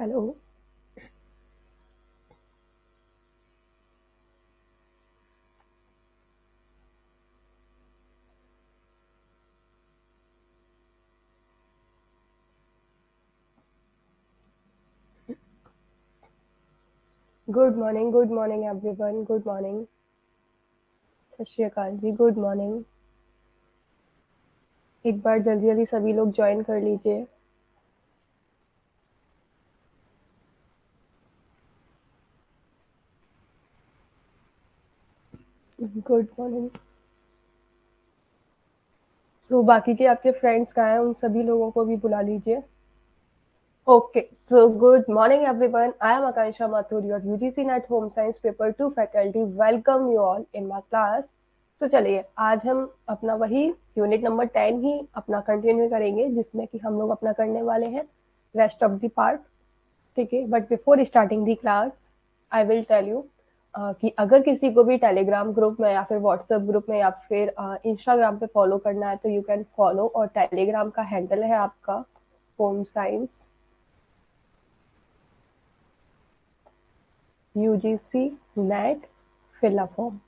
Hello. Good morning everyone. Good morning. सत श्री अकाल जी। Good morning. एक बार जल्दी जल्दी सभी लोग ज्वाइन कर लीजिए। Good morning. सो बाकी के आपके फ्रेंड्स कहाँ हैं, उन सभी लोगों को भी बुला लीजिए। Okay, so good morning everyone. I am Akanksha Mathur, your UGC net home science paper 2 faculty. Welcome you all in my class. तो चलिए, आज हम अपना वही यूनिट नंबर 10 ही अपना कंटिन्यू करेंगे, जिसमें कि हम लोग अपना करने वाले हैं रेस्ट ऑफ द पार्ट। ठीक है, but before starting the class I will tell you कि अगर किसी को भी टेलीग्राम ग्रुप में या फिर व्हाट्सएप ग्रुप में या फिर इंस्टाग्राम पे फॉलो करना है तो यू कैन फॉलो। और टेलीग्राम का हैंडल है आपका home science UGC NET fill form.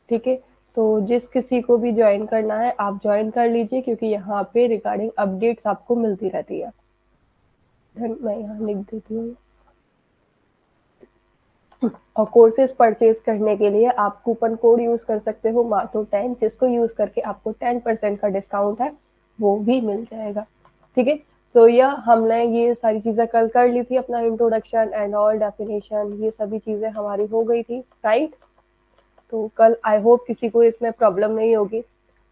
ठीक है, तो जिस किसी को भी ज्वाइन करना है आप ज्वाइन कर लीजिए, क्योंकि यहाँ पे रिगार्डिंग अपडेट्स आपको मिलती रहती है। मैं यहाँ लिख देती हूँ। और कोर्सेज परचेज करने के लिए आप कूपन कोड यूज कर सकते हो माथो10, जिसको यूज करके आपको 10% का डिस्काउंट है वो भी मिल जाएगा। ठीक है, तो यह हमने ये सारी चीजें कल कर ली थी, अपना इंट्रोडक्शन एंड ऑल डेफिनेशन, ये सभी चीजें हमारी हो गई थी, राइट। तो कल आई होप किसी को इसमें प्रॉब्लम नहीं होगी।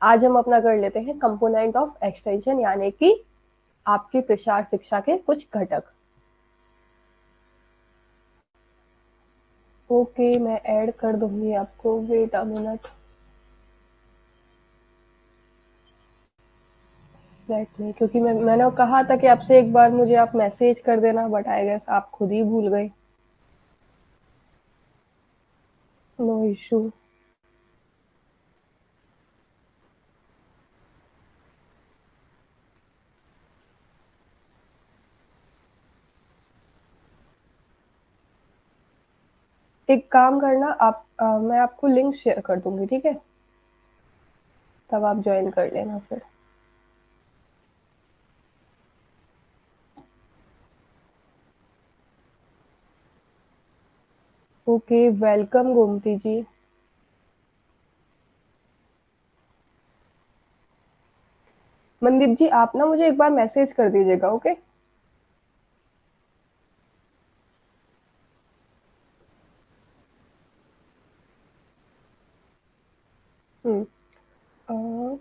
आज हम अपना कर लेते हैं कंपोनेंट ऑफ एक्सटेंशन, यानी कि आपकी प्रसार शिक्षा के कुछ घटक। ओके, मैं ऐड कर दूंगी आपको, वेट अ मिनट। एग्जैक्टली, क्योंकि मैंने कहा था कि आपसे एक बार मुझे आप मैसेज कर देना, बट आई गेस आप खुद ही भूल गए। No issue. एक काम करना आप, मैं आपको लिंक शेयर कर दूंगी, ठीक है, तब आप ज्वाइन कर लेना फिर। ओके, वेलकम गोमती जी। मनदीप जी, आप ना मुझे एक बार मैसेज कर दीजिएगा, ओके। हम्म। अ,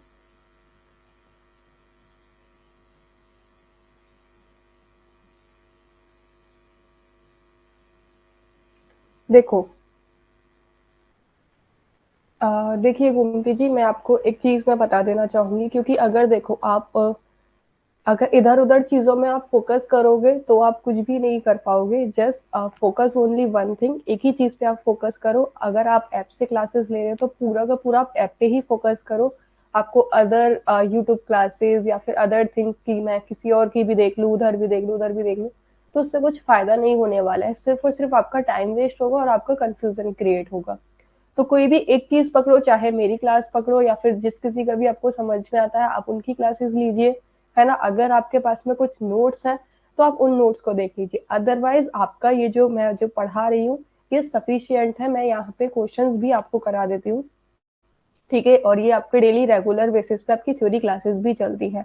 देखो, देखिए गोमती जी, मैं आपको एक चीज मैं बता देना चाहूंगी, क्योंकि अगर देखो आप अगर इधर उधर चीजों में आप फोकस करोगे तो आप कुछ भी नहीं कर पाओगे। Just focus only one thing, एक ही चीज पे आप फोकस करो। अगर आप ऐप से क्लासेस ले रहे हो तो पूरा का पूरा आप ऐप पे ही फोकस करो। आपको अदर यूट्यूब क्लासेस या फिर अदर थिंग्स की मैं किसी और की भी देख लूँ, उधर भी देख लूँ, उधर भी देख लूँ, तो उससे कुछ फायदा नहीं होने वाला है। सिर्फ और सिर्फ आपका टाइम वेस्ट होगा और आपका कंफ्यूजन क्रिएट होगा। तो कोई भी एक चीज पकड़ो, चाहे मेरी क्लास पकड़ो या फिर जिस किसी का भी आपको समझ में आता है आप उनकी क्लासेस लीजिए, है ना। अगर आपके पास में कुछ नोट्स हैं तो आप उन नोट्स को देख लीजिए। अदरवाइज आपका ये जो मैं जो पढ़ा रही हूँ ये सफिशियंट है। मैं यहाँ पे क्वेश्चंस भी आपको करा देती हूँ, ठीक है, और ये आपके डेली रेगुलर बेसिस पे आपकी थ्योरी क्लासेस भी चलती है।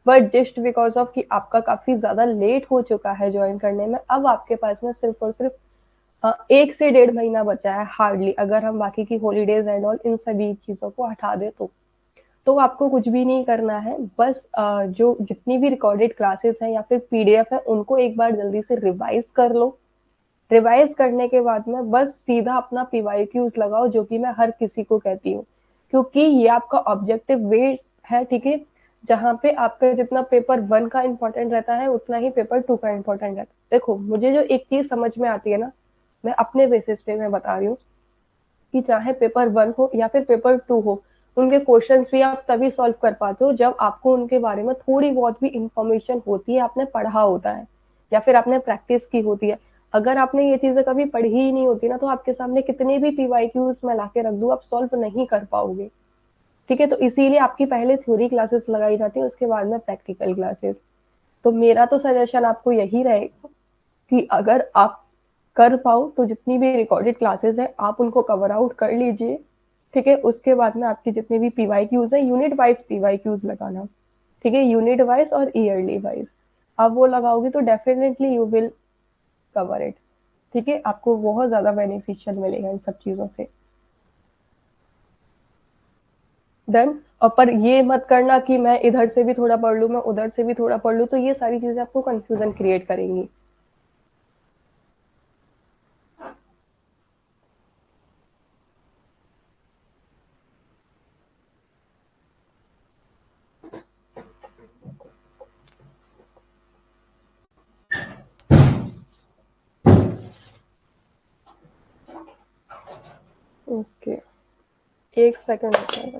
बट जस्ट बिकॉज ऑफ कि आपका काफी ज्यादा लेट हो चुका है ज्वाइन करने में, अब आपके पास में सिर्फ और सिर्फ 1 से 1.5 महीना बचा है हार्डली, अगर हम बाकी की हॉलीडेज एंड ऑल इन सभी चीजों को हटा दे तो आपको कुछ भी नहीं करना है। बस जो जितनी भी रिकॉर्डेड क्लासेस हैं या फिर पीडीएफ है उनको एक बार जल्दी से रिवाइज कर लो। रिवाइज करने के बाद में बस सीधा अपना पीवाईक्यूज लगाओ, जो कि मैं हर किसी को कहती हूँ, क्योंकि ये आपका ऑब्जेक्टिव वे है, ठीक है। जहाँ पे आपका जितना पेपर 1 का इम्पोर्टेंट रहता है उतना ही पेपर 2 का इम्पोर्टेंट रहता है। देखो, मुझे जो एक चीज समझ में आती है ना, मैं अपने बेसिस पे मैं बता रही हूँ कि चाहे पेपर 1 हो या फिर पेपर 2 हो, उनके क्वेश्चंस भी आप तभी सॉल्व कर पाते हो जब आपको उनके बारे में थोड़ी बहुत भी इंफॉर्मेशन होती है, आपने पढ़ा होता है। या फिर आपने प्रैक्टिस की होती है। अगर आपने ये चीजें कभी पढ़ी ही नहीं होती ना, तो आपके सामने कितने भी पीवाईक्यूज मैं ला के रख दूं, आप सॉल्व नहीं कर पाओगे। ठीक है, तो इसीलिए आपकी पहले थ्योरी क्लासेस लगाई जाती है, उसके बाद में प्रैक्टिकल क्लासेस। तो मेरा तो सजेशन आपको यही रहेगा कि अगर आप कर पाओ तो जितनी भी रिकॉर्डेड क्लासेस है आप उनको कवर आउट कर लीजिए। ठीक है, उसके बाद में आपकी जितने भी पीवाईक्यूज है, यूनिट वाइज पीवाईक्यूज लगाना। ठीक है, यूनिट वाइज और ईयरली वाइज आप वो लगाओगे तो definitely you will cover it. ठीक है, आपको बहुत ज्यादा बेनिफिशियल मिलेगा इन सब चीजों से। डन। और पर ये मत करना कि मैं इधर से भी थोड़ा पढ़ लूँ, मैं उधर से भी थोड़ा पढ़ लूँ, तो ये सारी चीजें आपको कंफ्यूजन क्रिएट करेंगी। ओके, एक सेकंड रुकिए।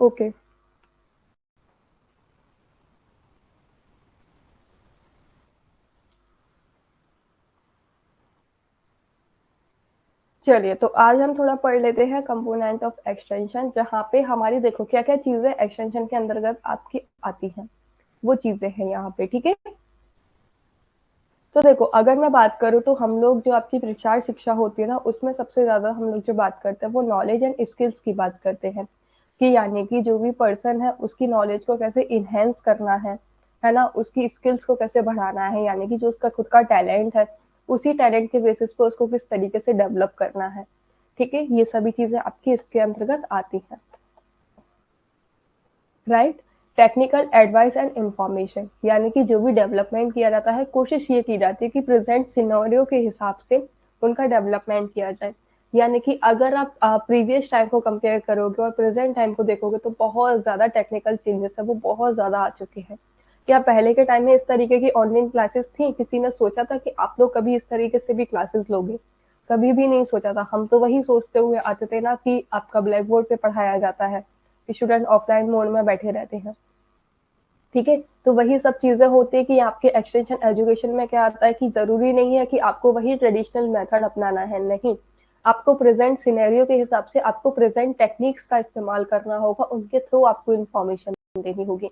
ओके, चलिए तो आज हम थोड़ा पढ़ लेते हैं कंपोनेंट ऑफ एक्सटेंशन, जहाँ पे हमारी देखो क्या क्या चीजें एक्सटेंशन के अंतर्गत आपकी आती हैं, वो चीजें हैं यहाँ पे। ठीक है, तो देखो अगर मैं बात करूँ तो हम लोग जो आपकी प्रचार शिक्षा होती है ना, उसमें सबसे ज्यादा हम लोग जो बात करते हैं वो नॉलेज एंड स्किल्स की बात करते हैं। कि यानी कि जो भी पर्सन है उसकी नॉलेज को कैसे इनहेंस करना है ना, उसकी स्किल्स को कैसे बढ़ाना है, यानी कि जो उसका खुद का टैलेंट है उसी टैलेंट के बेसिस पे उसको किस तरीके से डेवलप करना है। ठीक है, ये सभी चीजें आपकी इसके अंतर्गत आती हैं। Right. Technical advice and information, यानी कि जो भी डेवलपमेंट किया जाता है कोशिश ये की जाती है कि प्रेजेंट सिनेरियो के हिसाब से उनका डेवलपमेंट किया जाए। यानी कि अगर आप प्रीवियस टाइम को कंपेयर करोगे और प्रेजेंट टाइम को देखोगे तो बहुत ज्यादा टेक्निकल चेंजेस है वो बहुत ज्यादा आ चुके हैं। क्या पहले के टाइम में इस तरीके की ऑनलाइन क्लासेस थी? किसी ने सोचा था कि आप लोग कभी इस तरीके से भी क्लासेस लोगे? कभी भी नहीं सोचा था। हम तो वही सोचते हुए आते थे ना कि आपका ब्लैक बोर्ड पे पढ़ाया जाता है, स्टूडेंट ऑफलाइन मोड में बैठे रहते हैं। ठीक है, तो वही सब चीजें होती है कि आपके एक्सटेंशन एजुकेशन में क्या आता है कि जरूरी नहीं है कि आपको वही ट्रेडिशनल मेथड अपनाना है, नहीं। आपको प्रेजेंट सिनेरियो के हिसाब से आपको प्रेजेंट टेक्निक्स का इस्तेमाल करना होगा, उनके थ्रू आपको इन्फॉर्मेशन देनी होगी।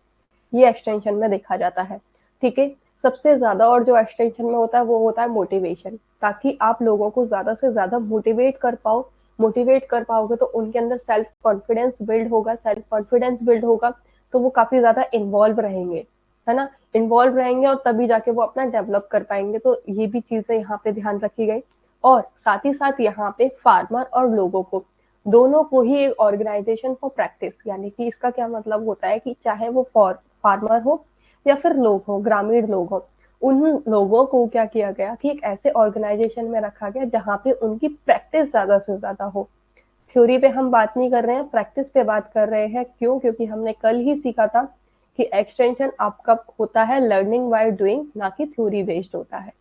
ये एक्सटेंशन में देखा जाता है। ठीक है, सबसे ज्यादा और जो एक्सटेंशन में होता है वो होता है मोटिवेशन, ताकि आप लोगों को ज्यादा से ज्यादा मोटिवेट कर पाओ। मोटिवेट कर पाओगे तो उनके अंदर सेल्फ कॉन्फिडेंस बिल्ड होगा, सेल्फ कॉन्फिडेंस बिल्ड होगा तो वो काफी ज्यादा इन्वॉल्व रहेंगे, है ना। इन्वॉल्व रहेंगे और तभी जाके वो अपना डेवलप कर पाएंगे। तो ये भी चीजें यहाँ पे ध्यान रखी गई। और साथ ही साथ यहाँ पे फार्मर और लोगों को दोनों को ही एक ऑर्गेनाइजेशन फॉर प्रैक्टिस, यानी कि इसका क्या मतलब होता है कि चाहे वो फार्मर हो या फिर लोग हो, ग्रामीण लोग हो, उन लोगों को क्या किया गया कि एक ऐसे ऑर्गेनाइजेशन में रखा गया जहाँ पे उनकी प्रैक्टिस ज्यादा से ज्यादा हो। थ्योरी पे हम बात नहीं कर रहे हैं, प्रैक्टिस पे बात कर रहे हैं। क्यों? क्योंकि हमने कल ही सीखा था कि एक्सटेंशन आपका होता है लर्निंग बाय डूइंग, ना कि थ्योरी बेस्ड होता है।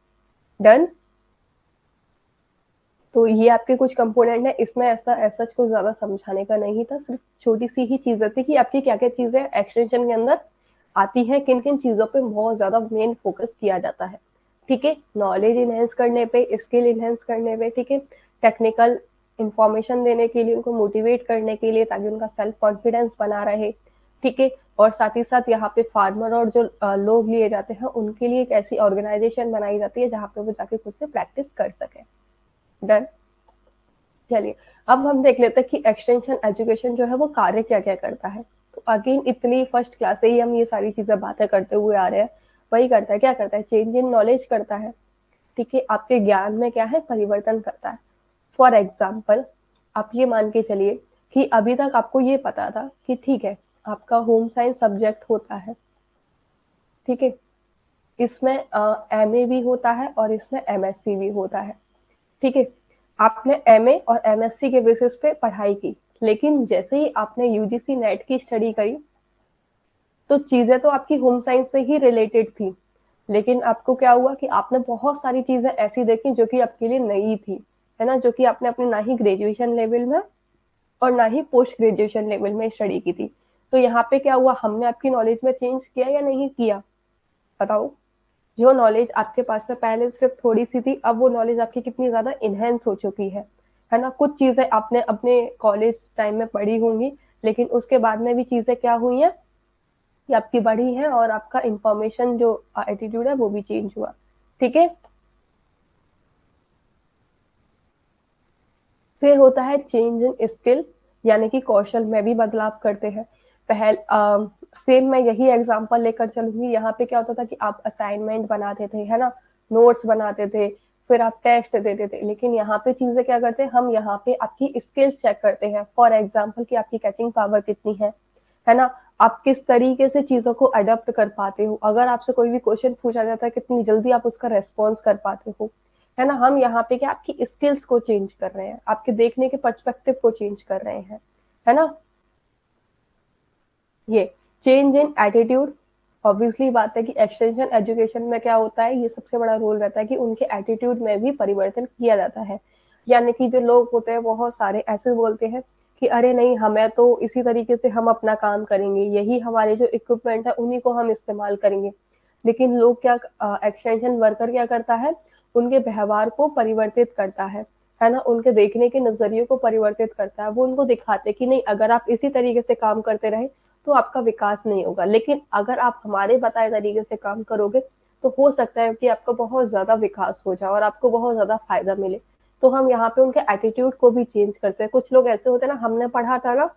डन। तो ये आपके कुछ कंपोनेंट है, इसमें ऐसा ऐसा कुछ ज्यादा समझाने का नहीं था, सिर्फ छोटी सी ही चीजें थी कि आपकी क्या क्या चीजें एक्सटेंशन के अंदर आती हैं, किन किन चीजों पे बहुत ज्यादा मेन फोकस किया जाता है। ठीक है, नॉलेज इनहेंस करने पे, स्किल इनहेंस करने पे। ठीक है, टेक्निकल इंफॉर्मेशन देने के लिए, उनको मोटिवेट करने के लिए, ताकि उनका सेल्फ कॉन्फिडेंस बना रहे, ठीक है। और साथ ही साथ यहाँ पे फार्मर और जो लोग लिए जाते हैं उनके लिए एक ऐसी ऑर्गेनाइजेशन बनाई जाती है जहाँ पे वो जाके खुद से प्रैक्टिस कर सके। डन। चलिए, अब हम देख लेते हैं कि एक्सटेंशन एजुकेशन जो है वो कार्य क्या क्या करता है। तो अगेन इतनी फर्स्ट क्लास से ही हम ये सारी चीजें बातें करते हुए आ रहे हैं। वही करता है, क्या करता है, चेंज इन नॉलेज करता है, ठीक है। आपके ज्ञान में क्या है, परिवर्तन करता है। फॉर एग्जाम्पल, आप ये मान के चलिए कि अभी तक आपको ये पता था कि ठीक है, आपका होम साइंस सब्जेक्ट होता है, ठीक है। इसमें एमए भी होता है और इसमें एमएससी भी होता है, ठीक है। आपने एमए और एमएससी के बेसिस पे पढ़ाई की, लेकिन जैसे ही आपने यूजीसी नेट की स्टडी करी, तो चीजें तो आपकी होम साइंस से ही रिलेटेड थी, लेकिन आपको क्या हुआ कि आपने बहुत सारी चीजें ऐसी देखी जो कि आपके लिए नई थी, है ना, जो कि आपने अपने ना ही ग्रेजुएशन लेवल में और ना ही पोस्ट ग्रेजुएशन लेवल में स्टडी की थी। तो यहाँ पे क्या हुआ, हमने आपकी नॉलेज में चेंज किया या नहीं किया, बताओ। जो नॉलेज आपके पास में पहले सिर्फ थोड़ी सी थी, अब वो नॉलेज आपकी कितनी ज्यादा इनहेंस हो चुकी है ना। कुछ चीजें आपने अपने कॉलेज टाइम में पढ़ी होंगी, लेकिन उसके बाद में भी चीजें क्या हुई हैं कि आपकी बढ़ी है, और आपका इंफॉर्मेशन जो एटीट्यूड है वो भी चेंज हुआ, ठीक है। फिर होता है चेंज इन स्किल, यानी कि कौशल में भी बदलाव करते हैं। सेम मैं यही एग्जांपल लेकर चलूंगी। यहाँ पे क्या होता था कि आप असाइनमेंट बनाते थे, है ना, नोट्स बनाते थे, फिर आप टेस्ट देते थे। लेकिन यहाँ पे चीजें क्या करते हैं, हम यहाँ पे आपकी स्किल्स चेक करते हैं। फॉर एग्जाम्पल कि आपकी कैचिंग पावर कितनी है ना, आप किस तरीके से चीजों को अडॉप्ट कर पाते हो। अगर आपसे कोई भी क्वेश्चन पूछा जाता है, कितनी जल्दी आप उसका रेस्पॉन्स कर पाते हो, है ना। हम यहाँ पे क्या आपकी स्किल्स को चेंज कर रहे हैं, आपके देखने के पर्सपेक्टिव को चेंज कर रहे हैं, है ना। ये चेंज इन एटीट्यूड, ऑब्वियसली बात है कि एक्सटेंशन एजुकेशन में क्या होता है, ये सबसे बड़ा रोल रहता है कि उनके एटीट्यूड में भी परिवर्तन किया जाता है। यानी कि जो लोग होते हैं बहुत सारे ऐसे बोलते हैं कि अरे नहीं, हमें तो इसी तरीके से हम अपना काम करेंगे, यही हमारे जो इक्विपमेंट है उन्हीं को हम इस्तेमाल करेंगे। लेकिन लोग क्या, एक्सटेंशन वर्कर क्या करता है, उनके व्यवहार को परिवर्तित करता है ना, उनके देखने के नजरिए को परिवर्तित करता है। वो उनको दिखाते कि नहीं, अगर आप इसी तरीके से काम करते रहे तो आपका विकास नहीं होगा, लेकिन अगर आप हमारे बताए तरीके से काम करोगे तो हो सकता है कि आपका बहुत ज्यादा विकास हो जाए और आपको बहुत ज्यादा फायदा मिले। तो हम यहाँ पे उनके एटीट्यूड को भी चेंज करते हैं। कुछ लोग ऐसे होते हैं ना, हमने पढ़ा था ना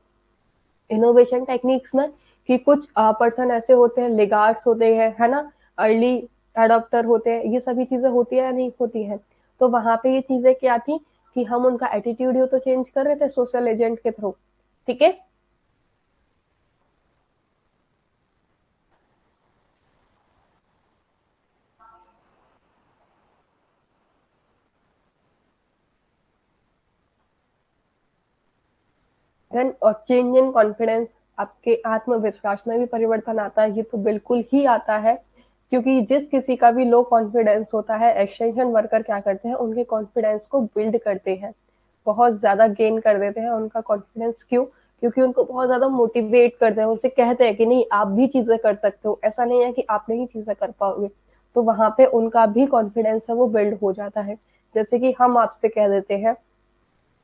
इनोवेशन टेक्निक्स में, कि कुछ पर्सन ऐसे होते हैं, लिगार्ड्स होते हैं, है ना, अर्ली एडॉप्टर होते हैं, ये सभी चीजें होती है या नहीं होती है। तो वहां पे ये चीजें क्या थी कि हम उनका एटीट्यूड ही तो चेंज कर रहे थे सोशल एजेंट के थ्रू, ठीक है। देन और चेंज इन कॉन्फिडेंस, आपके आत्मविश्वास में भी परिवर्तन आता है, ये तो बिल्कुल ही आता है। क्योंकि जिस किसी का भी लो कॉन्फिडेंस होता है, एक्सटेंशन वर्कर क्या करते हैं, उनके कॉन्फिडेंस को बिल्ड करते हैं, बहुत ज्यादा गेन कर देते हैं उनका कॉन्फिडेंस। क्यों? क्योंकि उनको बहुत ज्यादा मोटिवेट करते हैं, उनसे कहते हैं कि नहीं, आप भी चीजें कर सकते हो, ऐसा नहीं है कि आप नहीं चीजें कर पाओगे। तो वहां पे उनका भी कॉन्फिडेंस है वो बिल्ड हो जाता है। जैसे कि हम आपसे कह देते हैं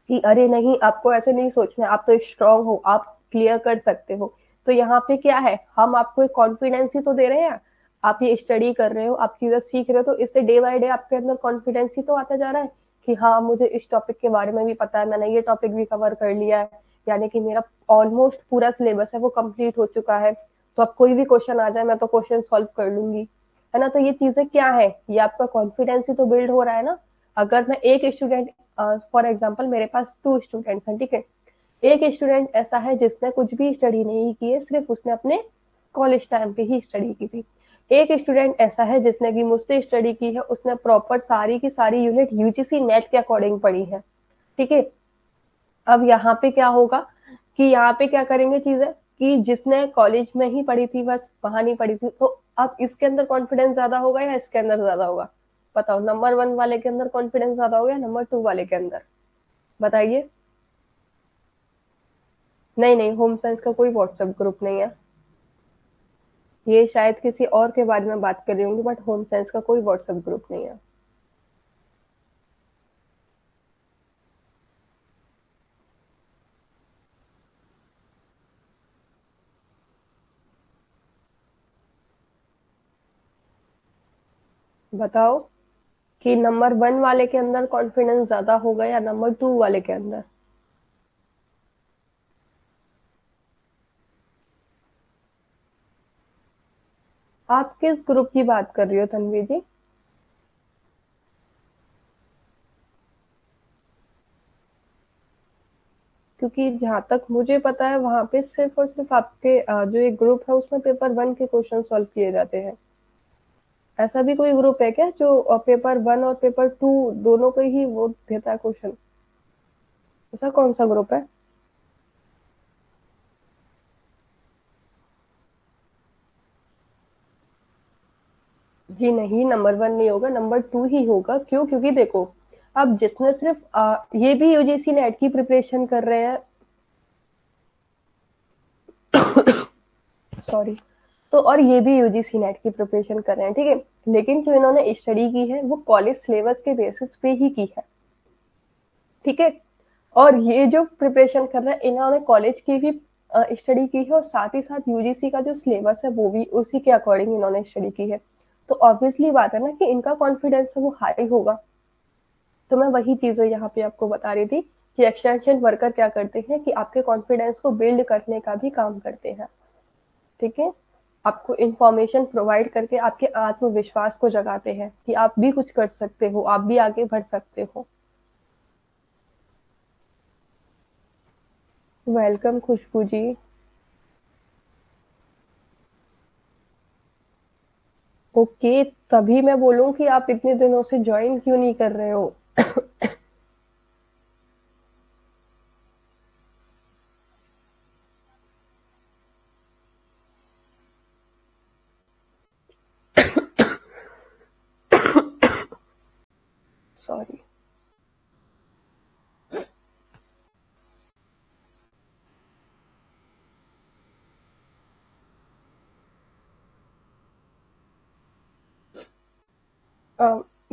कि अरे नहीं, आपको ऐसे नहीं सोचना है, आप तो स्ट्रांग हो, आप क्लियर कर सकते हो। तो यहाँ पे क्या है, हम आपको एक कॉन्फिडेंस ही तो दे रहे हैं। आप ये स्टडी कर रहे हो, आप चीजें सीख रहे हो, तो इससे डे बाय डे आपके अंदर कॉन्फिडेंस ही तो आता जा रहा है कि हाँ, मुझे इस टॉपिक के बारे में भी पता है, मैंने ये टॉपिक भी कवर कर लिया है, यानी कि मेरा ऑलमोस्ट पूरा सिलेबस है वो कंप्लीट हो चुका है। तो अब कोई भी क्वेश्चन आ जाए, मैं तो क्वेश्चन सॉल्व कर लूंगी, है ना। तो ये चीजें क्या है, ये आपका कॉन्फिडेंस ही तो बिल्ड हो रहा है ना। अगर मैं एक स्टूडेंट, फॉर एग्जाम्पल मेरे पास 2 स्टूडेंट्स हैं, ठीक है। एक स्टूडेंट ऐसा है जिसने कुछ भी स्टडी नहीं की है, सिर्फ उसने अपने कॉलेज टाइम पे ही स्टडी की थी। एक स्टूडेंट ऐसा है जिसने कि मुझसे स्टडी की है, उसने प्रॉपर सारी की सारी यूनिट यूजीसी नेट के अकॉर्डिंग पढ़ी है, ठीक है। अब यहाँ पे क्या होगा कि यहाँ पे क्या करेंगे चीजें, कि जिसने कॉलेज में ही पढ़ी थी बस वहां नहीं पढ़ी थी, तो अब इसके अंदर कॉन्फिडेंस ज्यादा होगा या इसके अंदर ज्यादा होगा, बताओ। नंबर 1 वाले के अंदर कॉन्फिडेंस ज्यादा होगा या नंबर 2 वाले के अंदर, बताइए। नहीं नहीं, होम साइंस का कोई व्हाट्सएप ग्रुप नहीं है। ये शायद किसी और के बारे में बात कर रही होंगी, बट होम साइंस का कोई व्हाट्सएप ग्रुप नहीं है। बताओ कि नंबर 1 वाले के अंदर कॉन्फिडेंस ज़्यादा होगा या नंबर 2 वाले के अंदर? आप किस ग्रुप की बात कर रही हो तन्वी जी? क्योंकि जहाँ तक मुझे पता है वहाँ पे सिर्फ़ और सिर्फ़ आपके जो एक ग्रुप है उसमें पेपर 1 के क्वेश्चन सॉल्व किए जाते हैं। ऐसा भी कोई ग्रुप है क्या जो पेपर 1 और पेपर 2 दोनों पे ही वो देता है क्वेश्चन? ऐसा कौन-सा ग्रुप है? जी नहीं, नंबर 1 नहीं होगा, नंबर 2 ही होगा। क्यों? क्योंकि देखो, अब जिसने सिर्फ़ ये भी यूजीसी नेट की प्रिपरेशन कर रहे हैं, सॉरी, तो और ये भी यूजीसी नेट की प्रिपरेशन कर रहे हैं, ठीक है? लेकिन जो इन्होंने स्टडी की है, वो कॉलेज सिलेबस के बेसिस पे ही की है, ठीक है? और ये जो प्रिपरेशन कर रहे हैं, इन्होंने कॉलेज की भी स्टडी की है और साथ ही साथ यूजीसी का जो सिलेबस है, वो भी उसी के अकॉर्डिंग इन्होंने स्टडी की है। तो ऑब्वियसली बात है ना कि इनका कॉन्फिडेंस है वो हाई होगा। तो मैं वही चीज़ें यहाँ पे आपको बता रही थी कि एक्सटेंशन वर्कर क्या करते हैं कि आपके कॉन्फिडेंस को बिल्ड करने का भी काम करते हैं, ठीक है? आपको इन्फॉर्मेशन प्रोवाइड करके आपके आत्मविश्वास को जगाते हैं कि आप भी कुछ कर सकते हो, आप भी आगे बढ़ सकते हो। वेलकम खुशबू जी। ओके, तभी मैं बोलूँ कि आप इतने दिनों से जॉइन क्यों नहीं कर रहे हो? सॉरी। अ,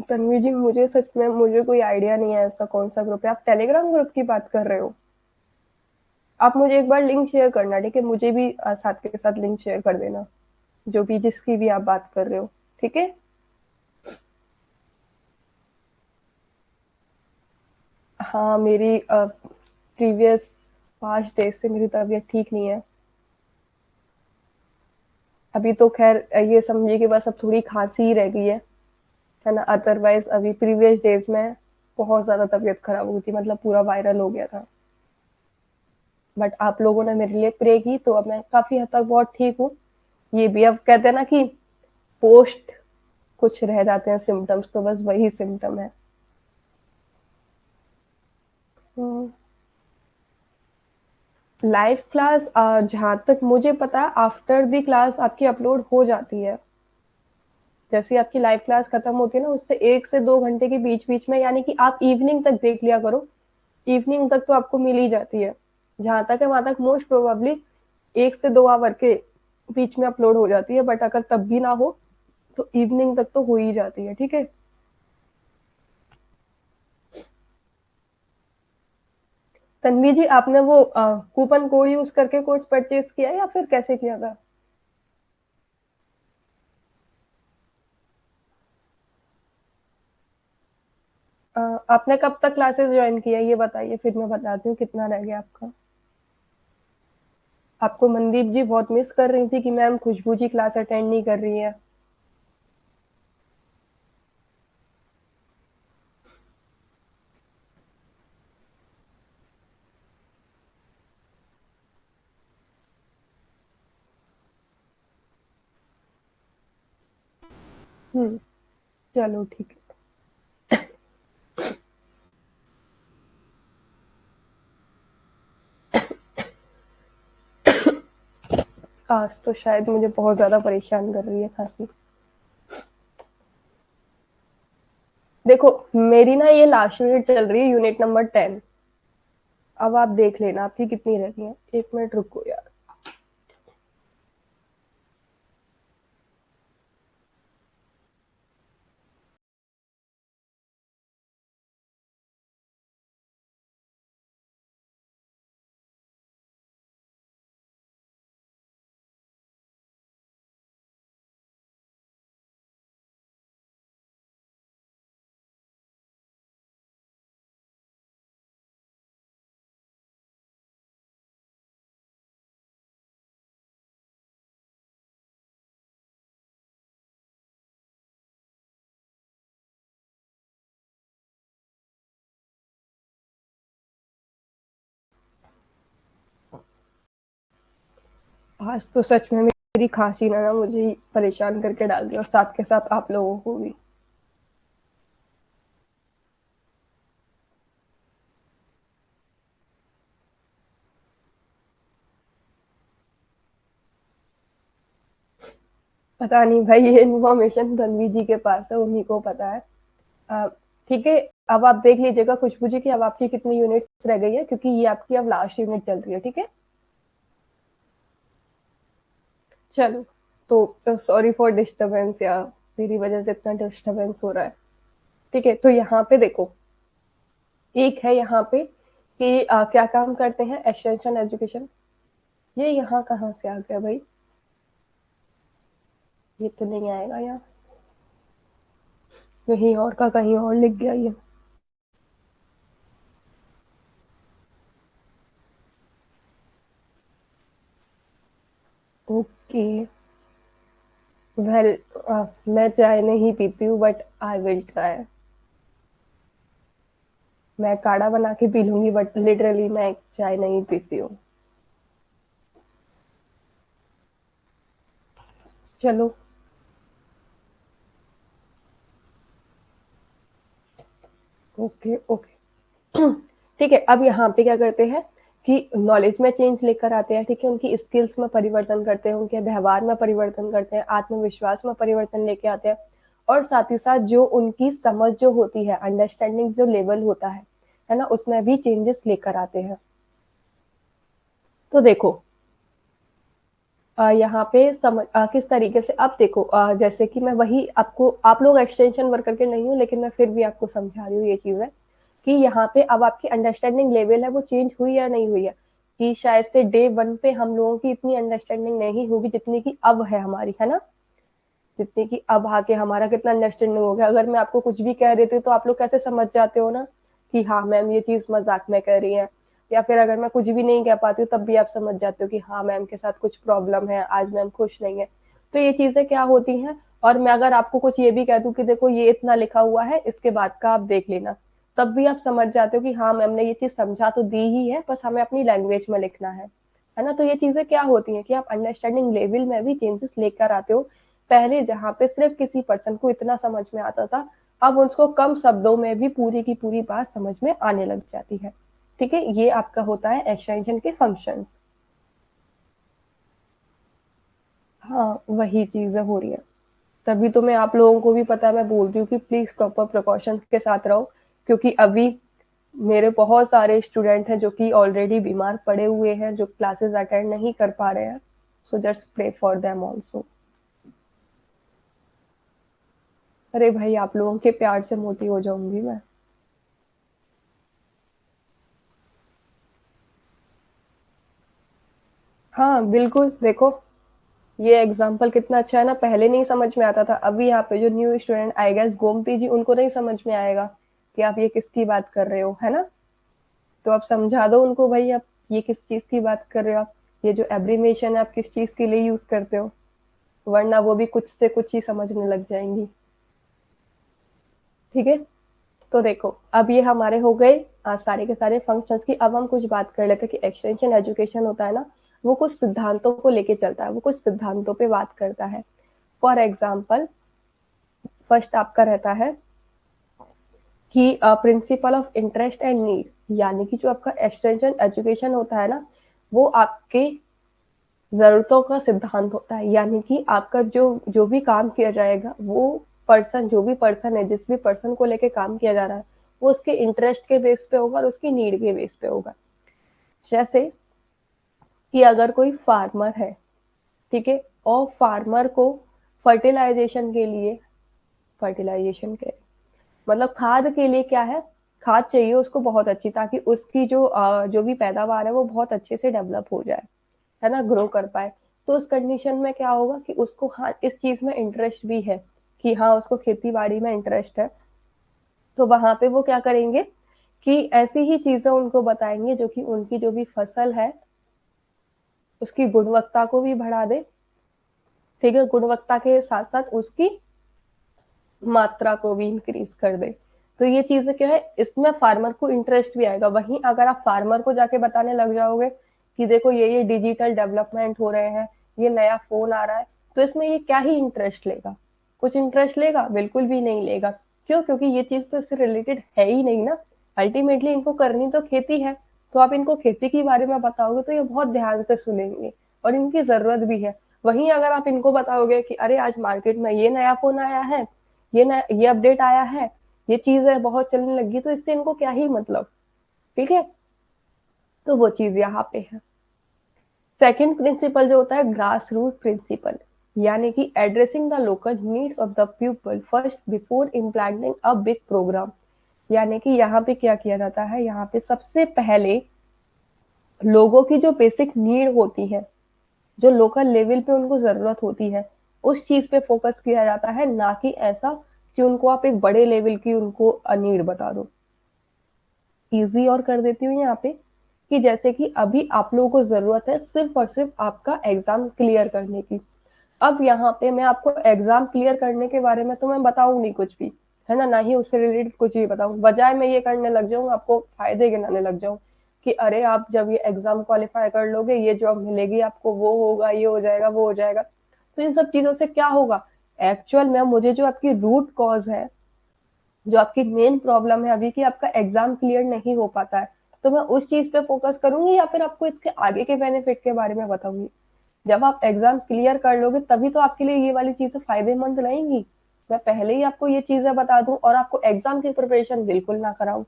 तन्वी जी, मुझे सच में मुझे कोई आइडिया नहीं है ऐसा कौन सा ग्रुप है। आप टेलीग्राम ग्रुप की बात कर रहे हो? आप मुझे एक बार लिंक शेयर करना, ठीक है? मुझे भी साथ के साथ लिंक शेयर कर देना, जो भी जिसकी भी आप बात कर रहे हो, ठीक है? हाँ, मेरी प्रीवियस 5 डेज से मेरी तबीयत ठीक नहीं है। अभी तो खैर ये समझिए कि बस अब थोड़ी खांसी ही रह गई है ना? अदरवाइज अभी प्रीवियस डेज में बहुत ज्यादा तबीयत खराब हुई थी, मतलब पूरा वायरल हो गया था। बट आप लोगों ने मेरे लिए प्रे की तो अब मैं काफी हद तक बहुत ठीक हूँ। ये भी अब कहते हैं ना कि पोस्ट कुछ रह जाते हैं सिम्टम्स, तो बस वही सिम्टम है। लाइव क्लास जहाँ तक मुझे पता है आफ्टर द क्लास आपकी अपलोड हो जाती है। जैसे आपकी लाइव क्लास खत्म होती है ना, उससे 1 से 2 घंटे के बीच बीच में, यानी कि आप इवनिंग तक देख लिया करो। इवनिंग तक तो आपको मिल ही जाती है। जहां तक है वहां तक मोस्ट प्रोबेबली 1 से 2 आवर के बीच में अपलोड हो जाती है, बट अगर तब भी ना हो तो इवनिंग तक तो हो ही जाती है, ठीक है? तन्वी जी, आपने वो कूपन कोड यूज करके कोर्स परचेज किया या फिर कैसे किया था? आपने कब तक क्लासेस ज्वाइन किया ये बताइए, फिर मैं बताती हूँ कितना रह गया आपका। आपको मनदीप जी बहुत मिस कर रही थी कि मैम खुशबू जी क्लास अटेंड नहीं कर रही है। चलो ठीक है। आज तो शायद मुझे बहुत ज्यादा परेशान कर रही है खांसी। देखो, मेरी ना ये लास्ट यूनिट चल रही है, यूनिट नंबर 10। अब आप देख लेना आपकी कितनी रहती है। 1 मिनट रुको यार। आज तो सच में मेरी खांसी ने ना मुझे ही परेशान करके डाल दिया और साथ के साथ आप लोगों को भी। पता नहीं भाई, ये इन्फॉर्मेशन रणवीर जी के पास है, उन्हीं को पता है। अ, ठीक है, अब आप देख लीजिएगा खुशबू जी कि अब आपकी कितनी यूनिट्स रह गई है, क्योंकि ये आपकी अब लास्ट यूनिट चल रही है, ठीक है? चलो, तो सॉरी फॉर डिस्टरबेंस, या मेरी वजह से इतना डिस्टरबेंस हो रहा है। ठीक है, तो यहाँ पे देखो, एक है यहाँ पे कि क्या काम करते हैं एक्सटेंशन एजुकेशन। ये यहाँ कहाँ से आ गया भाई? ये तो नहीं आएगा यहाँ, कहीं और का कहीं और लिख गया ये। ओके, वेल, मैं चाय नहीं पीती हूँ बट आई विल ट्राई। मैं काढ़ा बना के पी लूंगी बट लिटरली मैं चाय नहीं पीती हूँ। चलो, ओके ओके। ठीक है, अब यहाँ पे क्या करते हैं कि नॉलेज में चेंज लेकर आते हैं, ठीक है, उनकी स्किल्स में परिवर्तन करते हैं, उनके व्यवहार में परिवर्तन करते हैं, आत्मविश्वास में परिवर्तन लेके आते हैं, और साथ ही साथ जो उनकी समझ जो होती है, अंडरस्टैंडिंग जो लेवल होता है ना, उसमें भी चेंजेस लेकर आते हैं। तो देखो, यहाँ पे किस तरीके से, अब देखो, जैसे कि मैं वही आपको, आप लोग एक्सटेंशन वर्कर के नहीं हो लेकिन मैं फिर भी आपको समझा रही हूँ ये चीजें, कि यहाँ पे अब आपकी अंडरस्टैंडिंग लेवल है वो चेंज हुई या नहीं हुई है, कि शायद से डे वन पे हम लोगों की इतनी अंडरस्टैंडिंग नहीं होगी जितनी की अब है हमारी, है ना? जितनी की अब आके हमारा कितना अंडरस्टैंडिंग हो गया। अगर मैं आपको कुछ भी कह देती हूँ तो आप लोग कैसे समझ जाते हो ना कि हाँ मैम ये चीज मजाक में कह रही है, या फिर अगर मैं कुछ भी नहीं कह पाती हूँ तब भी आप समझ जाते हो कि हाँ मैम के साथ कुछ प्रॉब्लम है, आज मैम खुश नहीं है। तो ये चीजें क्या होती हैं, और मैं अगर आपको कुछ ये भी कह दूं कि देखो ये इतना लिखा हुआ है, इसके बाद का आप देख लेना, तब भी आप समझ जाते हो कि हाँ मैम ने ये चीज समझा तो दी ही है, बस हमें अपनी लैंग्वेज में लिखना है ना? तो ये चीजें क्या होती हैं कि आप अंडरस्टैंडिंग लेवल में भी चेंजेस लेकर आते हो। पहले जहाँ पे सिर्फ किसी पर्सन को इतना समझ में आता था, अब उसको कम शब्दों में भी पूरी की पूरी बात समझ में आने लग जाती है। ठीक है, ये आपका होता है एक्सटेंशन के फंक्शंस। हाँ, वही चीजें हो रही है, तभी तो मैं आप लोगों को भी पता है, मैं बोलती हूँ कि प्लीज प्रॉपर प्रिकॉशन के साथ रहो, क्योंकि अभी मेरे बहुत सारे स्टूडेंट हैं जो कि ऑलरेडी बीमार पड़े हुए हैं, जो क्लासेस अटेंड नहीं कर पा रहे हैं। So just pray for them also. अरे भाई, आप लोगों के प्यार से मोटी हो जाऊंगी मैं। हाँ बिल्कुल, देखो ये एग्जाम्पल कितना अच्छा है ना, पहले नहीं समझ में आता था, अभी यहाँ पे जो new student I guess Gomti ji, उनको नहीं समझ में आएगा कि आप ये किसकी बात कर रहे हो, है ना? तो आप समझा दो उनको, भाई आप ये किस चीज की बात कर रहे हो, आप ये जो एब्रीमेशन है आप किस चीज के लिए यूज करते हो, वरना वो भी कुछ से कुछ ही समझने लग जाएंगी। ठीक है, तो देखो, अब ये हमारे हो गए सारे के सारे फंक्शंस की। अब हम कुछ बात कर लेते हैं कि एक्सटेंशन एजुकेशन होता है ना, वो कुछ सिद्धांतों को लेके चलता है, वो कुछ सिद्धांतों पे बात करता है। फॉर एग्जाम्पल, फर्स्ट आपका रहता है कि principle of interest and needs, यानी कि जो आपका एक्सटेंशन एजुकेशन होता है ना, वो आपके जरूरतों का सिद्धांत होता है, यानी कि आपका जो जो भी काम किया जाएगा, वो पर्सन, जो भी पर्सन है, जिस भी पर्सन को लेके काम किया जा रहा है, वो उसके इंटरेस्ट के बेस पे होगा और उसकी नीड के बेस पे होगा। जैसे कि अगर कोई फार्मर है, ठीक है, और फार्मर को फर्टिलाइजेशन के लिए, फर्टिलाइजेशन के मतलब खाद के लिए क्या है, खाद चाहिए उसको बहुत अच्छी, ताकि उसकी जो भी पैदावार है वो बहुत अच्छे से डेवलप हो जाए, है ना, ग्रो कर पाए। तो उस कंडीशन में क्या होगा कि उसको हाँ इस चीज में इंटरेस्ट भी है, कि हाँ उसको खेती बाड़ी में इंटरेस्ट है, तो वहां पे वो क्या करेंगे कि ऐसी ही चीजें उनको बताएंगे जो कि उनकी जो भी फसल है उसकी गुणवत्ता को भी बढ़ा दे। ठीक है, गुणवत्ता के साथ साथ उसकी मात्रा को भी इंक्रीज कर दे। तो ये चीजें क्या है, इसमें फार्मर को इंटरेस्ट भी आएगा। वहीं अगर आप फार्मर को जाके बताने लग जाओगे कि देखो ये डिजिटल डेवलपमेंट हो रहे हैं, ये नया फोन आ रहा है, तो इसमें ये क्या ही इंटरेस्ट लेगा? कुछ इंटरेस्ट लेगा? बिल्कुल भी नहीं लेगा। क्यों? क्योंकि ये चीज तो इससे रिलेटेड है ही नहीं ना। अल्टीमेटली इनको करनी तो खेती है, तो आप इनको खेती के बारे में बताओगे तो ये बहुत ध्यान से सुनेंगे, और इनकी जरूरत भी है। वहीं अगर आप इनको बताओगे कि अरे आज मार्केट में ये नया फोन आया है, ये अपडेट आया है, ये चीज है बहुत चलने लगी, तो इससे इनको क्या ही मतलब। ठीक है, तो वो चीज यहाँ पे है। सेकंड प्रिंसिपल जो होता है ग्रास रूट प्रिंसिपल, यानी कि addressing the local needs of the people first before implanting a big program. यानी कि यहाँ पे क्या किया जाता है, यहाँ पे सबसे पहले लोगों की जो बेसिक नीड होती है, जो लोकल लेवल पे उनको जरूरत होती है, उस चीज पे फोकस किया जाता है, ना कि ऐसा कि उनको आप एक बड़े लेवल की उनको नीड बता दो। इजी और कर देती हूँ यहाँ पे, कि जैसे कि अभी आप लोगों को जरूरत है सिर्फ और सिर्फ आपका एग्जाम क्लियर करने की। अब यहाँ पे मैं आपको एग्जाम क्लियर करने के बारे में तो मैं बताऊं नहीं कुछ भी, है ना, ना ही उससे रिलेटेड कुछ भी बताऊं, बजाय मैं ये करने लग जाऊं आपको फायदे गिनाने लग जाऊं कि अरे आप जब ये एग्जाम क्वालिफाई कर लोगे ये जॉब मिलेगी आपको, वो होगा, ये हो जाएगा, वो हो जाएगा। तो इन सब चीजों से क्या होगा? एक्चुअल में मुझे जो आपकी रूट कॉज है, जो आपकी मेन प्रॉब्लम है अभी कि आपका एग्जाम क्लियर नहीं हो पाता है, तो मैं उस चीज पे फोकस करूंगी या फिर आपको इसके आगे के बेनिफिट के बारे में बताऊंगी। जब आप एग्जाम क्लियर कर लोगे तभी तो आपके लिए ये वाली चीजें फायदेमंद रहेंगी। मैं पहले ही आपको ये चीजें बता दूं और आपको एग्जाम की प्रिपरेशन बिल्कुल ना कराऊं,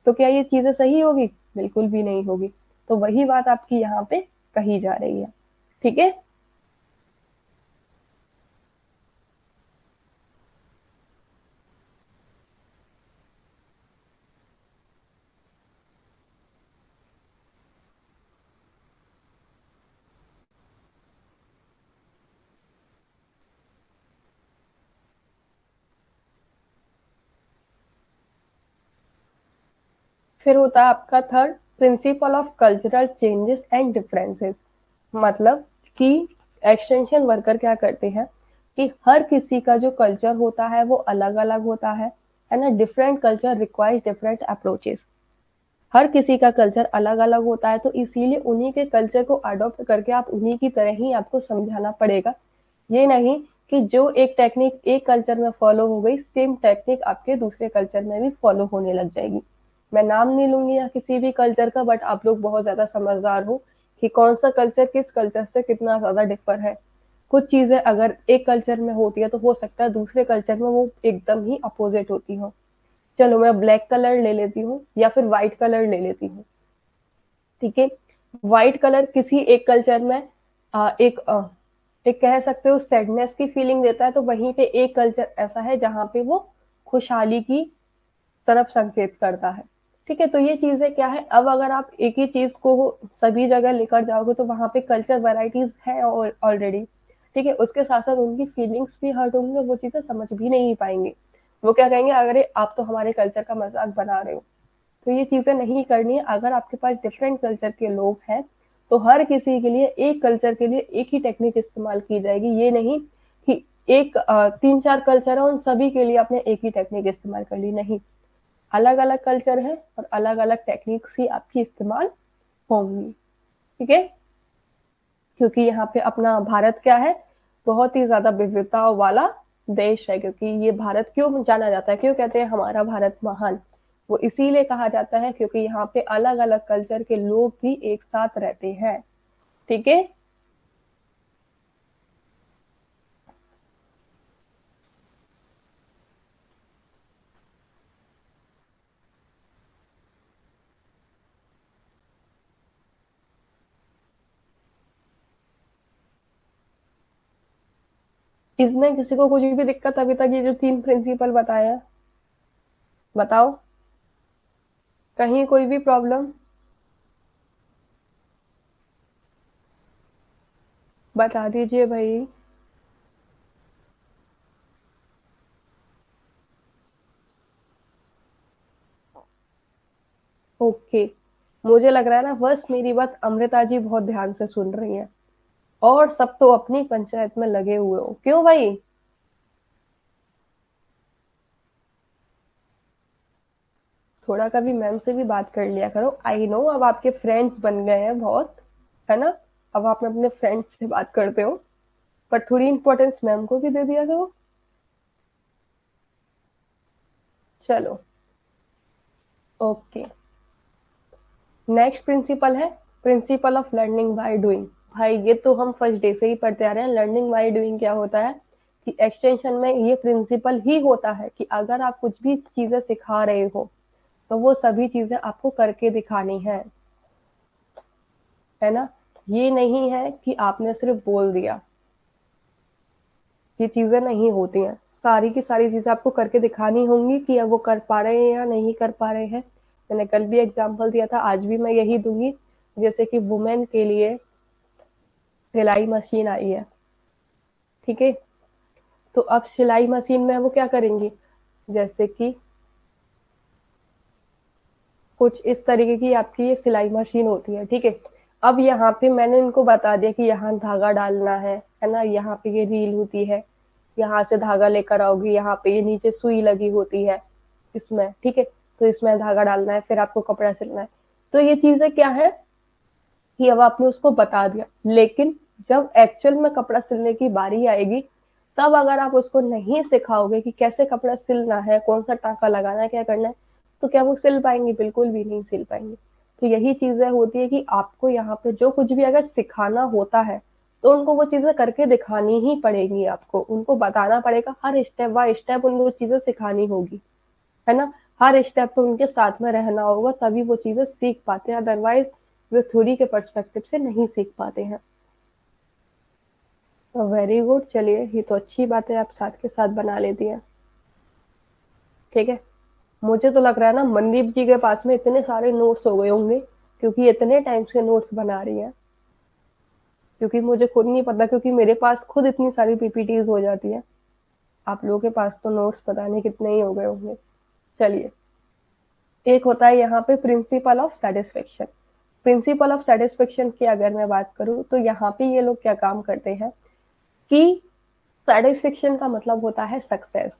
तो क्या ये चीजें सही होगी? बिल्कुल भी नहीं होगी। तो वही बात आपकी यहाँ पे कही जा रही है। ठीक है। फिर होता है आपका third principle of cultural changes and differences. मतलब कि एक्सटेंशन वर्कर क्या करते हैं कि हर किसी का जो कल्चर होता है वो अलग अलग होता है ना। Different culture requires different approaches. हर किसी का कल्चर अलग अलग होता है, तो इसीलिए उन्हीं के कल्चर को अडॉप्ट करके आप उन्हीं की तरह ही आपको समझाना पड़ेगा। ये नहीं कि जो एक टेक्निक एक कल्चर में फॉलो हो गई सेम टेक्निक आपके दूसरे कल्चर में भी फॉलो होने लग जाएगी। मैं नाम नहीं लूंगी यहाँ किसी भी कल्चर का, बट आप लोग बहुत ज्यादा समझदार हो कि कौन सा कल्चर किस कल्चर से कितना ज्यादा डिफर है। कुछ चीजें अगर एक कल्चर में होती है तो हो सकता है दूसरे कल्चर में वो एकदम ही अपोजिट होती हो। चलो मैं ब्लैक कलर ले लेती हूँ या फिर व्हाइट कलर ले लेती हूँ। ठीक है। व्हाइट कलर किसी एक कल्चर में एक कह सकते हो सैडनेस की फीलिंग देता है, तो वहीं पे एक कल्चर ऐसा है जहाँ पे वो खुशहाली की तरफ संकेत करता है। ठीक है, तो ये चीजें क्या है, अब अगर आप एक ही चीज को सभी जगह लेकर जाओगे तो वहां पे कल्चर वैरायटीज है ऑलरेडी। ठीक है, उसके साथ साथ उनकी फीलिंग्स भी हर्ट होंगे, वो चीजें समझ भी नहीं पाएंगे। वो क्या कहेंगे, अगर आप तो हमारे कल्चर का मजाक बना रहे हो। तो ये चीजें नहीं करनी है। अगर आपके पास डिफरेंट कल्चर के लोग हैं तो हर किसी के लिए एक कल्चर के लिए एक ही टेक्निक इस्तेमाल की जाएगी। ये नहीं कि एक तीन चार कल्चर है उन सभी के लिए आपने एक ही टेक्निक इस्तेमाल कर ली, नहीं। अलग अलग कल्चर है और अलग अलग टेक्निक्स ही आपकी इस्तेमाल होंगी। ठीक है, क्योंकि यहाँ पे अपना भारत क्या है, बहुत ही ज्यादा विविधताओं वाला देश है। क्योंकि ये भारत क्यों जाना जाता है, क्यों कहते हैं हमारा भारत महान, वो इसीलिए कहा जाता है क्योंकि यहाँ पे अलग अलग कल्चर के लोग भी एक साथ रहते हैं। ठीक है। इसमें किसी को कुछ भी दिक्कत अभी तक, ये जो तीन प्रिंसिपल बताए हैं, बताओ, कहीं कोई भी प्रॉब्लम? बता दीजिए भाई। ओके, मुझे लग रहा है ना बस मेरी बात अमृता जी बहुत ध्यान से सुन रही हैं, और सब तो अपनी पंचायत में लगे हुए हो, क्यों भाई? थोड़ा कभी मैम से भी बात कर लिया करो। आई नो अब आपके फ्रेंड्स बन गए हैं बहुत। है ना? अब आप अपने फ्रेंड से बात करते हो, पर थोड़ी इंपॉर्टेंस मैम को भी दे दिया करो। चलो, ओके। नेक्स्ट प्रिंसिपल है principle of learning by doing. भाई ये तो हम फर्स्ट डे से ही पढ़ते आ रहे हैं। लर्निंग बाय डूइंग क्या होता है कि एक्सटेंशन में ये प्रिंसिपल ही होता है कि अगर आप कुछ भी चीजें सिखा रहे हो तो वो सभी चीजें आपको करके दिखानी है ना? ये नहीं है कि आपने सिर्फ बोल दिया। ये चीजें नहीं होती हैं। सारी की सारी चीजें आपको करके दिखानी होंगी कि अब वो कर पा रहे हैं या नहीं कर पा रहे हैं। मैंने कल भी एग्जाम्पल दिया था, आज भी मैं यही दूंगी। जैसे कि वुमेन के लिए सिलाई मशीन आई है, ठीक है? तो अब सिलाई मशीन में वो क्या करेंगी, जैसे कि कुछ इस तरीके की आपकी ये सिलाई मशीन होती है, ठीक है? अब यहाँ पे मैंने इनको बता दिया कि यहाँ धागा डालना है ना? यहाँ पे ये रील होती है, यहाँ से धागा लेकर आओगी, यहाँ पे ये नीचे सुई लगी होती है इसमें, ठीक है? तो इसमें धागा डालना है, फिर आपको कपड़ा सिलना है। तो ये चीजें क्या है कि अब आपने उसको बता दिया, लेकिन जब एक्चुअल में कपड़ा सिलने की बारी आएगी, तब अगर आप उसको नहीं सिखाओगे कि कैसे कपड़ा सिलना है, कौन सा टाका लगाना है, क्या करना है, तो क्या वो सिल पाएंगे? बिल्कुल भी नहीं सिल पाएंगे। तो यही चीजें होती है कि आपको यहाँ पे जो कुछ भी अगर सिखाना होता है तो उनको वो चीजें करके दिखानी ही पड़ेगी। आपको उनको बताना पड़ेगा, हर स्टेप बाय स्टेप उनको चीजें सिखानी होगी, है ना? हर स्टेप पे उनके साथ में रहना होगा, तभी वो चीजें सीख पाते हैं, अदरवाइज वे थ्योरी के पर्सपेक्टिव से नहीं सीख पाते हैं। वेरी गुड, चलिए ये तो अच्छी बात है, आप साथ के साथ बना लेती हैं, ठीक है? मुझे तो लग रहा है ना मनदीप जी के पास में इतने सारे नोट्स हो गए होंगे, क्योंकि इतने टाइम से नोट्स बना रही हैं। क्योंकि मुझे खुद नहीं पता, क्योंकि मेरे पास खुद इतनी सारी पीपीटीज हो जाती है। आप लोगों के पास तो नोट्स पता नहीं कितने ही हो गए होंगे। चलिए, एक होता है यहाँ पे principle of satisfaction. Principle of satisfaction की अगर मैं बात करूं तो यहाँ पे ये लोग क्या काम करते हैं कि सेटिस्फेक्शन का मतलब होता है सक्सेस।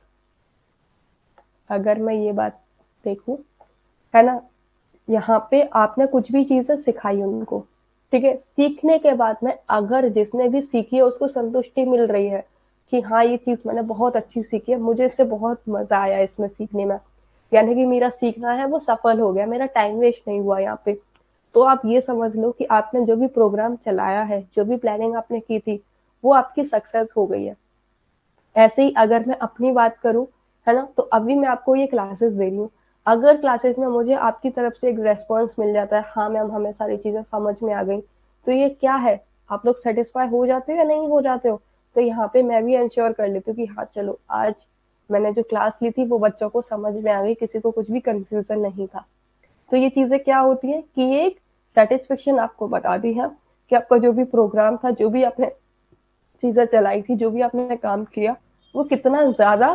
अगर मैं ये बात देखूं, है ना? यहाँ पे आपने कुछ भी चीजें सिखाई उनको, ठीक है? सीखने के बाद में अगर जिसने भी सीखी है उसको संतुष्टि मिल रही है कि हाँ ये चीज मैंने बहुत अच्छी सीखी है, मुझे इससे बहुत मजा आया इसमें सीखने में, यानी कि मेरा सीखना है वो सफल हो गया, मेरा टाइम वेस्ट नहीं हुआ यहाँ पे, तो आप ये समझ लो कि आपने जो भी प्रोग्राम चलाया है, जो भी प्लानिंग आपने की थी, वो आपकी सक्सेस हो गई है। ऐसे ही अगर मैं अपनी बात करूं, है ना? तो अभी मैं आपको ये क्लासेस दे रही हूँ, अगर क्लासेस में मुझे आपकी तरफ से एक रेस्पॉन्स मिल जाता है, हाँ मैम हमें सारी चीजें समझ में आ गई, तो ये क्या है, आप लोग सेटिस्फाई हो जाते हो या नहीं हो जाते हो? तो यहाँ पे मैं भी इंश्योर कर लेती हूँ कि हाँ चलो, आज मैंने जो क्लास ली थी वो बच्चों को समझ में आ गई, किसी को कुछ भी कंफ्यूजन नहीं था। तो ये चीजें क्या होती है कि एक सेटिस्फेक्शन आपको बता दी है कि आपका जो भी प्रोग्राम था, जो भी आपने चीजें चलाई थी, जो भी आपने काम किया, वो कितना ज्यादा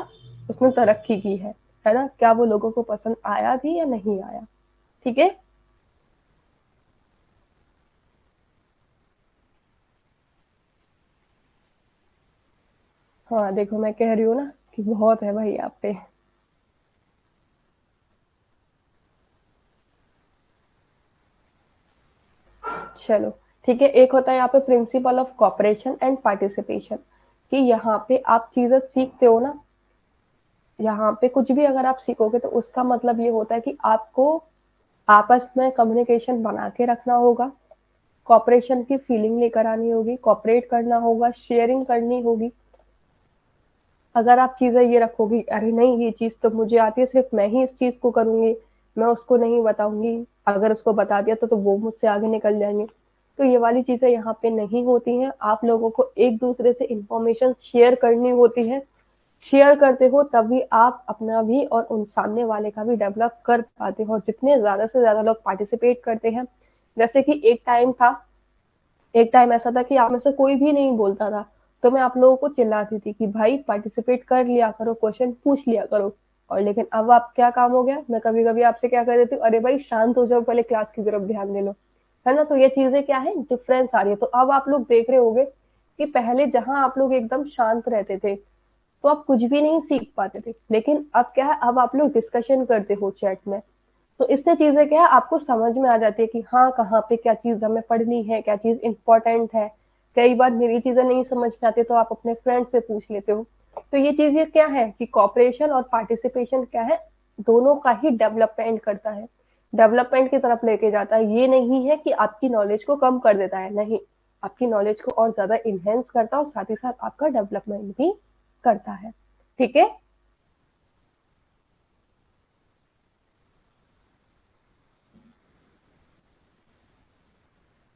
उसने तरक्की की है ना? क्या वो लोगों को पसंद आया भी या नहीं आया, ठीक है? हाँ देखो, मैं कह रही हूँ ना कि बहुत है भाई आप पे। चलो, ठीक है। एक होता है यहाँ पे principle of cooperation and participation, कि यहाँ पे आप चीजें सीखते हो ना, यहाँ पे कुछ भी अगर आप सीखोगे तो उसका मतलब ये होता है कि आपको आपस में कम्युनिकेशन बना के रखना होगा, कॉपरेशन की फीलिंग लेकर आनी होगी, कॉपरेट करना होगा, शेयरिंग करनी होगी। अगर आप चीजें ये रखोगी, अरे नहीं ये चीज तो मुझे आती है, सिर्फ मैं ही इस चीज को करूंगी, मैं उसको नहीं बताऊंगी, अगर उसको बता दिया तो वो मुझसे आगे निकल जाएंगे, तो ये वाली चीजें यहाँ पे नहीं होती हैं। आप लोगों को एक दूसरे से इंफॉर्मेशन शेयर करनी होती है। शेयर करते हो तभी आप अपना भी और उन सामने वाले का भी डेवलप कर पाते हो, और जितने ज्यादा से ज्यादा लोग पार्टिसिपेट करते हैं, जैसे कि एक टाइम ऐसा था कि आप में से कोई भी नहीं बोलता था, तो मैं आप लोगों को चिल्लाती थी कि भाई पार्टिसिपेट कर लिया करो, क्वेश्चन पूछ लिया करो। और लेकिन अब आप क्या काम हो गया, मैं कभी कभी आपसे क्या कर देती हूँ, अरे भाई शांत हो जाओ, पहले क्लास की तरफ ध्यान दे लो, है ना? तो ये चीजें क्या है, डिफरेंस आ रही है। तो अब आप लोग देख रहे होंगे कि पहले जहां आप लोग एकदम शांत रहते थे तो आप कुछ भी नहीं सीख पाते थे, लेकिन अब क्या है, अब आप लोग डिस्कशन करते हो चैट में, तो इससे चीजें क्या है आपको समझ में आ जाती है कि हाँ कहाँ पे क्या चीज हमें पढ़नी है, क्या चीज इंपॉर्टेंट है। कई बार मेरी चीजें नहीं समझ में आती तो आप अपने फ्रेंड से पूछ लेते हो। तो ये चीजें क्या है कि कॉपरेशन और पार्टिसिपेशन क्या है, दोनों का ही डेवलपमेंट करता है, डेवलपमेंट की तरफ लेके जाता है। ये नहीं है कि आपकी नॉलेज को कम कर देता है, नहीं, आपकी नॉलेज को और ज्यादा इनहेंस करता है और साथ ही साथ आपका डेवलपमेंट भी करता है। ठीक है।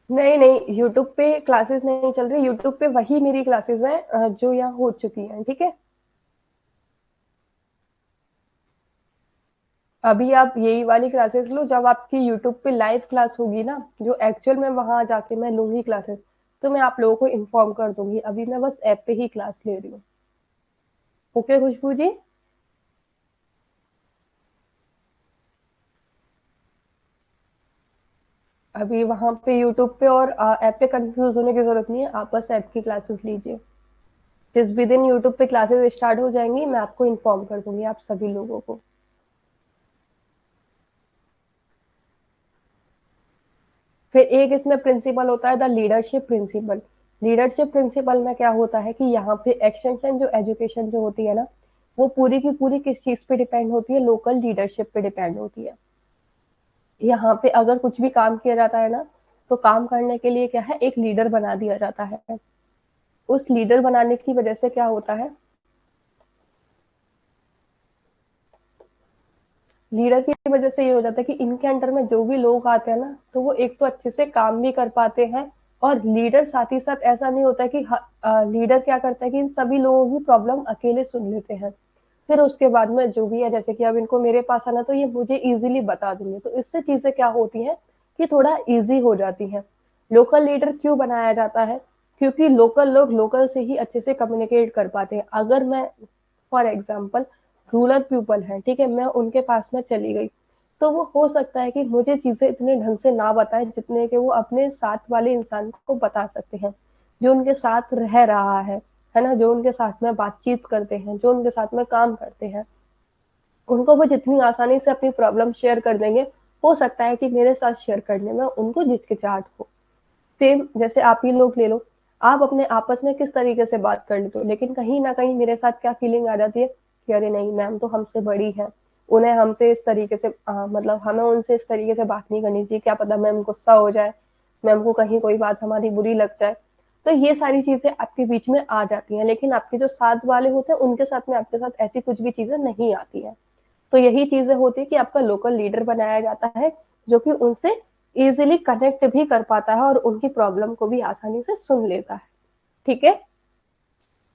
नहीं नहीं, यूट्यूब पे क्लासेस नहीं चल रही, यूट्यूब पे वही मेरी क्लासेस हैं जो यहाँ हो चुकी हैं। ठीक है। अभी आप यही वाली क्लासेस लो, जब आपकी यूट्यूब पे लाइव क्लास होगी ना, जो एक्चुअल में वहां जाके मैं लूंगी क्लासेस, तो मैं आप लोगों को इन्फॉर्म कर दूंगी। अभी मैं बस ऐप पे ही क्लास ले रही हूँ। ओके खुशबू जी। अभी वहां पे यूट्यूब पे और ऐप पे कंफ्यूज होने की जरूरत नहीं है, आप बस ऐप की क्लासेस लीजिए। जिस भी दिन यूट्यूब पे क्लासेस स्टार्ट हो जाएंगी मैं आपको इन्फॉर्म कर दूंगी, आप सभी लोगों को। फिर एक इसमें प्रिंसिपल होता है the leadership principle. Leadership principle में क्या होता है कि यहाँ पे एक्सटेंशन जो एजुकेशन जो होती है ना, वो पूरी की पूरी किस चीज पे डिपेंड होती है, लोकल लीडरशिप पे डिपेंड होती है। यहाँ पे अगर कुछ भी काम किया जाता है ना, तो काम करने के लिए क्या है, एक लीडर बना दिया जाता है। उस लीडर बनाने की वजह से क्या होता है, लीडर की वजह से ये हो जाता है कि इनके अंडर में जो भी लोग आते हैं ना, तो वो एक तो अच्छे से काम भी कर पाते हैं। और लीडर साथ ही साथ ऐसा नहीं होता कि लीडर क्या करता है कि इन सभी लोगों की प्रॉब्लम अकेले सुन लेते हैं। फिर उसके बाद में जो भी है, जैसे कि अब इनको मेरे पास आना तो ये मुझे इजीली बता देंगे, तो इससे चीजें क्या होती हैं कि थोड़ा इजी हो जाती है। लोकल लीडर क्यों बनाया जाता है, क्योंकि लोकल लोग लोकल से ही अच्छे से कम्युनिकेट कर पाते हैं। अगर मैं फॉर एग्जाम्पल रूरल पीपल है, ठीक है, मैं उनके पास में चली गई, तो वो हो सकता है कि मुझे चीजें इतने ढंग से ना बताए जितने कि वो अपने साथ वाले इंसान को बता सकते हैं, जो उनके साथ रह रहा है ना, जो उनके साथ में बातचीत करते हैं, जो उनके साथ में काम करते हैं। उनको वो जितनी आसानी से अपनी प्रॉब्लम शेयर कर देंगे, हो सकता है कि मेरे साथ शेयर करने में उनको झिझकिचाहट हो। सेम जैसे आप ही लोग ले लो, आप अपने आपस में किस तरीके से बात कर लेते हो, लेकिन कहीं ना कहीं मेरे साथ क्या फीलिंग आ जाती है कि अरे नहीं, मैम तो हमसे बड़ी है, उन्हें हमसे इस तरीके से मतलब हमें उनसे इस तरीके से बात नहीं करनी चाहिए, क्या पता मैम गुस्सा हो जाए, मैम को कहीं कोई बात हमारी बुरी लग जाए। तो ये सारी चीजें आपके बीच में आ जाती हैं, लेकिन आपके जो साथ वाले होते हैं उनके साथ में आपके साथ ऐसी कुछ भी चीजें नहीं आती हैं। तो यही चीजें होती है कि आपका लोकल लीडर बनाया जाता है, जो कि उनसे इजीली कनेक्ट भी कर पाता है और उनकी प्रॉब्लम को भी आसानी से सुन लेता है। ठीक है।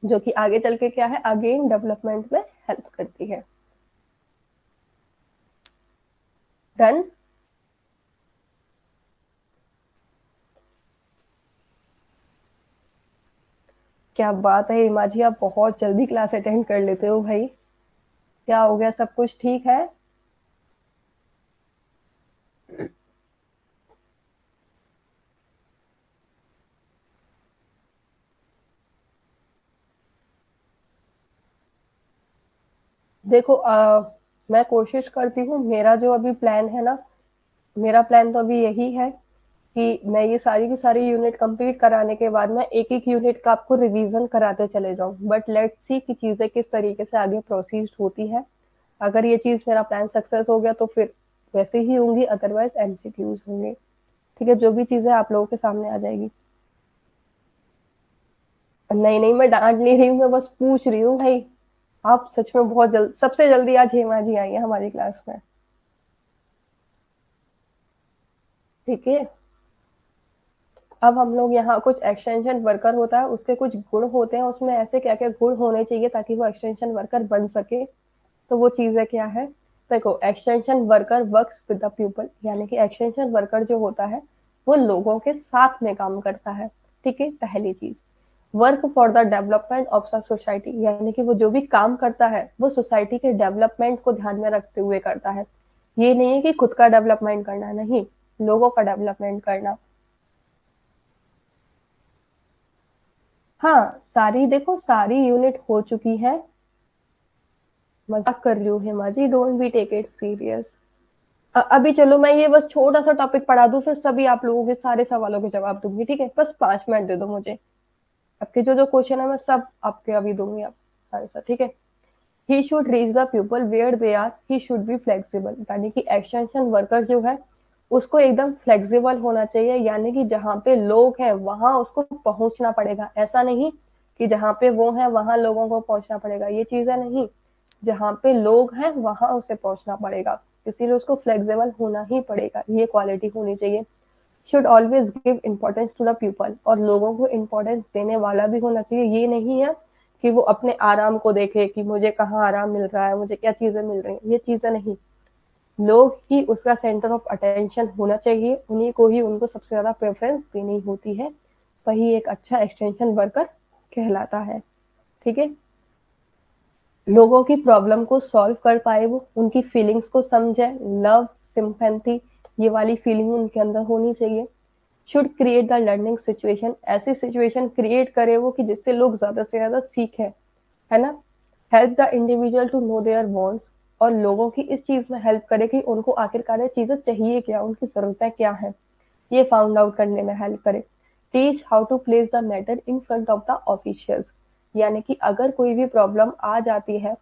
जो कि आगे चल के क्या है, अगेन डेवलपमेंट में हेल्प करती है। डन। क्या बात है हिमा जी, आप बहुत जल्दी क्लास अटेंड कर लेते हो भाई। क्या हो गया, सब कुछ ठीक है? देखो मैं कोशिश करती हूँ, मेरा जो अभी प्लान है ना, मेरा प्लान तो अभी यही है कि मैं ये सारी की सारी यूनिट कंप्लीट कराने के बाद मैं एक एक यूनिट का आपको रिवीजन कराते चले जाऊं, बट लेट्स सी कि चीजें किस तरीके से आगे प्रोसीड होती है। अगर ये चीज मेरा प्लान सक्सेस हो गया तो फिर वैसे ही होंगी, अदरवाइज एमसीक्यूज होंगे। ठीक है, जो भी चीजें आप लोगों के सामने आ जाएगी। नहीं नहीं, मैं डांट नहीं रही हूँ, मैं बस पूछ रही हूँ भाई। आप सच में बहुत जल्द, सबसे जल्दी आज हेमा जी आई है हमारी क्लास में। ठीक है। अब हम लोग यहाँ कुछ एक्सटेंशन वर्कर होता है, उसके कुछ गुण होते हैं, उसमें ऐसे क्या क्या गुण होने चाहिए ताकि वो एक्सटेंशन वर्कर बन सके। तो वो चीजें क्या है, देखो extension worker works with the people, यानी कि एक्सटेंशन वर्कर जो होता है वो लोगों के साथ में काम करता है। ठीक है, पहली चीज। Work for the development of the society, यानी कि वो जो भी काम करता है वो सोसाइटी के डेवलपमेंट को ध्यान में रखते हुए करता है। ये नहीं है कि खुद का डेवलपमेंट करना, नहीं, लोगों का डेवलपमेंट करना। हाँ सारी, देखो सारी यूनिट हो चुकी है। मजाक कर रही हूँ Hema ji, don't be take it serious. अभी चलो मैं ये बस छोटा सा टॉपिक पढ़ा दूं, फिर सभी आप लोगों के सारे सवालों के जवाब दूंगी, ठीक है? बस 5 मिनट दे दो मुझे। आपके जो जो क्वेश्चन है मैं सब आपके अभी दूंगी आप आंसर, ठीक है? He should reach the people where they are, he should be flexible, यानी कि एक्सटेंशन वर्कर जो है उसको एकदम फ्लेक्सिबल होना चाहिए, यानी कि जहाँ पे लोग हैं वहां उसको पहुंचना पड़ेगा। ऐसा नहीं कि जहाँ पे वो है वहां लोगों को पहुंचना पड़ेगा, ये चीजें नहीं। जहाँ पे लोग हैं वहां उसे पहुंचना पड़ेगा, इसीलिए उसको फ्लेक्सिबल होना ही पड़ेगा, ये क्वालिटी होनी चाहिए। Should always give importance to the people, और लोगों को इम्पोर्टेंस देने वाला भी होना चाहिए। ये नहीं है कि वो अपने आराम को देखे कि मुझे कहाँ आराम मिल रहा है, मुझे क्या चीजें मिल रही हैं, ये चीजें नहीं। लोग ही उसका सेंटर ऑफ अटेंशन होना चाहिए, उन्हीं को ही उनको सबसे ज्यादा प्रेफरेंस देनी होती है, वही एक अच्छा एक्सटेंशन वर्कर कहलाता है, ठीक है? लोगों की प्रॉब्लम को सॉल्व कर पाए, वो उनकी फीलिंग्स को समझे, लव, सिंपैथी, ये वाली फीलिंग उनके अंदर होनी चाहिए। Should create the learning situation, ऐसी सिचुएशन क्रिएट करे वो कि जिससे लोग ज्यादा से ज्यादा सीखे, है ना? Help the individual to know their wants, और लोगों की इस चीज में हेल्प करे कि उनको आखिरकार ये चीजें चाहिए क्या, उनकी जरूरतें क्या है, ये फाउंड आउट करने में हेल्प करे। Teach how to place the matter in front of the officials, यानी कि अगर कोई भी प्रॉब्लम आ जाती है